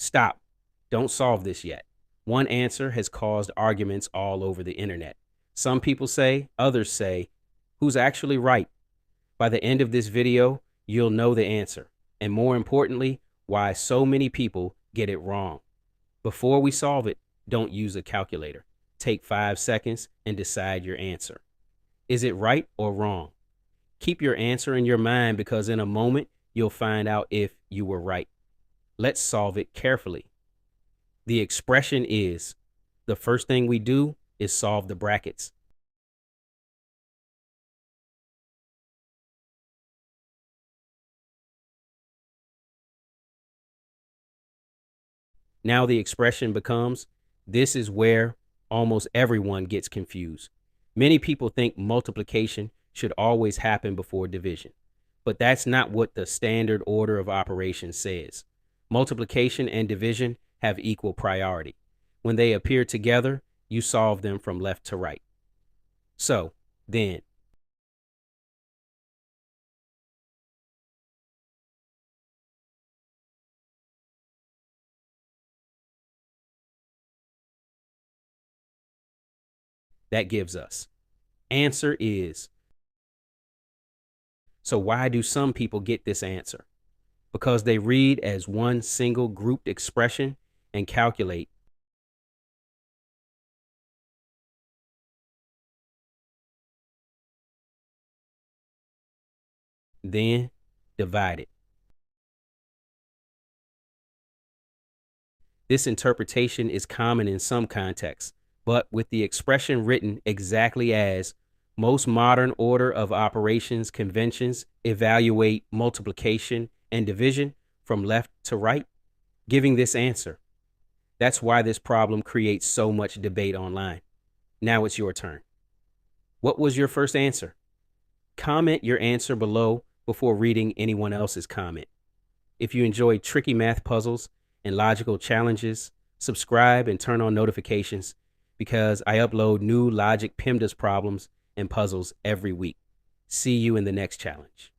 Stop. Don't solve this yet. One answer has caused arguments all over the internet. Some people say, others say, who's actually right? By the end of this video, you'll know the answer, and more importantly, why so many people get it wrong. Before we solve it, don't use a calculator. Take 5 seconds and decide your answer. Is it right or wrong? Keep your answer in your mind because in a moment, you'll find out if you were right. Let's solve it carefully. The expression is, the first thing we do is solve the brackets. Now the expression becomes, this is where almost everyone gets confused. Many people think multiplication should always happen before division, but that's not what the standard order of operations says. Multiplication and division have equal priority. When they appear together, you solve them from left to right. So, then, that gives us. Answer is. So why do some people get this answer? Because they read as one single grouped expression and calculate. Then divide it. This interpretation is common in some contexts, but with the expression written exactly as, most modern order of operations conventions evaluate multiplication and division from left to right, giving this answer. That's why this problem creates so much debate online. Now it's your turn. What was your first answer? Comment your answer below before reading anyone else's comment. If you enjoy tricky math puzzles and logical challenges, subscribe and turn on notifications because I upload new logic PEMDAS problems and puzzles every week. See you in the next challenge.